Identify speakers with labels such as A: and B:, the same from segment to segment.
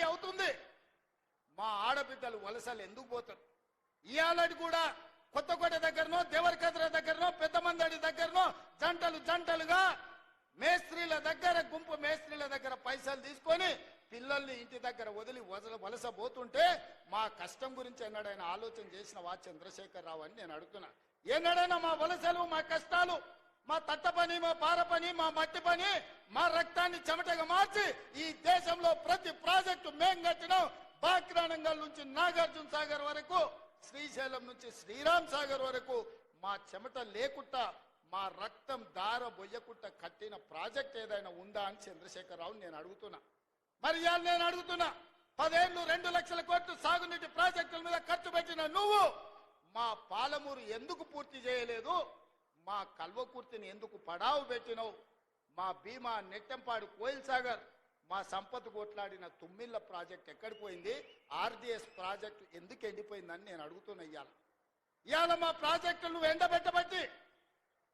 A: అవుతుంది. మా ఆడబిడ్డలు వలసలు ఎందుకు పోతారు? ఇయాలటి కూడా కొత్తకోట దగ్గరనో దేవరకద్ర దగ్గరనో పెద్దమందడి దగ్గరనో జంటలుగా మేస్త్రీల దగ్గర గుంపు మేస్త్రీల దగ్గర పైసలు తీసుకొని పిల్లల్ని ఇంటి దగ్గర వదిలి వలస పోతుంటే మా కష్టం గురించి ఎన్నడైనా ఆలోచన చేసినవా చంద్రశేఖరరావు అని నేను అడుగుతున్నా. ఎన్నడైనా మా వలసలు, మా కష్టాలు, మా తట్ట పని, మా పార పని, మా మట్టి పని, మా రక్తాన్ని చెమటగా మార్చి ఈ దేశంలో ప్రతి ప్రాజెక్టు మేం కట్టినాం. బాక్రానంగల్ నుంచి నాగార్జున సాగర్ వరకు, శ్రీశైలం నుంచి శ్రీరామ్ సాగర్ వరకు మా చెమట లేకుండా, మా రక్తం దార బొయ్యకుండా కట్టిన ప్రాజెక్ట్ ఏదైనా ఉందా అని చంద్రశేఖరరావు నేను అడుగుతున్నా. మరి ఇవాళ నేను అడుగుతున్నా, 10 ఏళ్ళు 2 లక్షల కోట్లు సాగునీటి ప్రాజెక్టుల మీద ఖర్చు పెట్టిన నువ్వు మా పాలమూరు ఎందుకు పూర్తి చేయలేదు? మా కల్వకుర్తిని ఎందుకు పడావు పెట్టినవు? మా భీమా, నెట్టెంపాడు, కోయిల్ సాగర్, మా సంపద కొట్లాడిన తుమ్మిళ్ళ ప్రాజెక్ట్ ఎక్కడికి పోయింది? ఆర్డిఎస్ ప్రాజెక్టు ఎందుకు ఎండిపోయిందని నేను అడుగుతున్నా. ఇవాళ మా ప్రాజెక్టులు నువ్వు ఎండబెట్టబట్టి,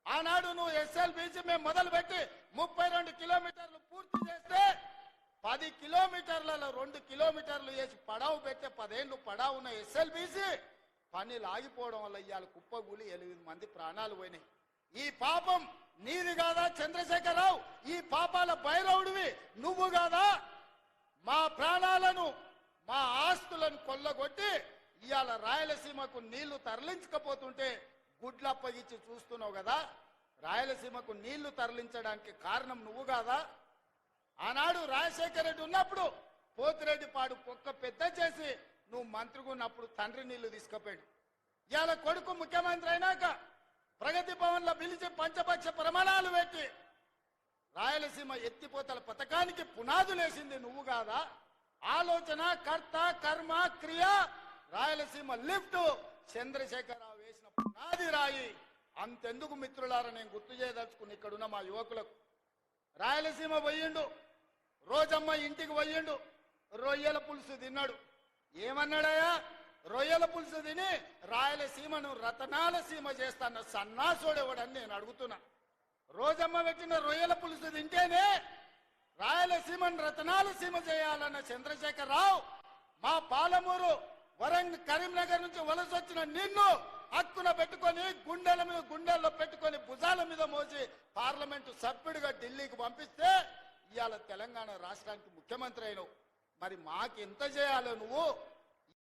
A: ఆనాడు నువ్వు ఎస్ఎల్బీసీ మేము మొదలుపెట్టి 32 కిలోమీటర్లు పూర్తి చేస్తే 10 కిలోమీటర్లలో 2 కిలోమీటర్లు వేసి పడావు పెట్టే 10 ఏళ్ళు పడావున్న ఎస్ఎల్బీసీ పనులు ఆగిపోవడం వల్ల ఇవాళ కుప్పగూలి 8 మంది ప్రాణాలు పోయినాయి. ఈ పాపం నీది కాదా చంద్రశేఖరరావు? ఈ పాపాల భైరవుడివి నువ్వు కాదా? మా ప్రాణాలను, మా ఆస్తులను కొల్లగొట్టి ఇవాళ రాయలసీమకు నీళ్లు తరలించకపోతుంటే గుడ్లు అప్పగించి చూస్తున్నావు కదా. రాయలసీమకు నీళ్లు తరలించడానికి కారణం నువ్వు కాదా? ఆనాడు రాజశేఖర రెడ్డి ఉన్నప్పుడు పోతిరెడ్డిపాడు పొక్క పెద్ద చేసి నువ్వు మంత్రిగా ఉన్నప్పుడు తండ్రి నీళ్లు తీసుకుపోయాడు. ఇవాళ కొడుకు ముఖ్యమంత్రి అయినాక ప్రగతి భవన్ లో పిలిచి పంచపక్ష ప్రమాణాలు పెట్టి రాయలసీమ ఎత్తిపోతల పథకానికి పునాదులేసింది నువ్వు కాదా? ఆలోచన, కర్త, కర్మ, క్రియ, రాయలసీమ లిఫ్ట్ చంద్రశేఖరరావు వేసిన పునాది రాయి. అంతెందుకు మిత్రులారా, నేను గుర్తు చేయదలుచుకుని ఇక్కడున్న మా యువకులకు, రాయలసీమ పోయిండు, రోజమ్మ ఇంటికి పోయిండు, రొయ్యల పులుసు తిన్నాడు. ఏమన్నాడయ్యా? రొయ్యల పులుసు తిని రాయలసీమను రతనాల సీమ చేస్తాన్న సన్నాసోడేవాడని నేను అడుగుతున్నా. రోజమ్మ పెట్టిన రొయ్యల పులుసు తింటేనే రాయలసీమను రతనాల సీమ చేయాలన్న చంద్రశేఖరరావు మా పాలమూరు, వరంగల్, కరీంనగర్ నుంచి వలస వచ్చిన నిన్ను హక్కున పెట్టుకొని గుండెల్లో పెట్టుకొని భుజాల మీద మోసి పార్లమెంటు సభ్యుడిగా ఢిల్లీకి పంపిస్తే ఇవాళ తెలంగాణ రాష్ట్రానికి ముఖ్యమంత్రి అయినావు. మరి మాకు ఎంత చేయాలో నువ్వు?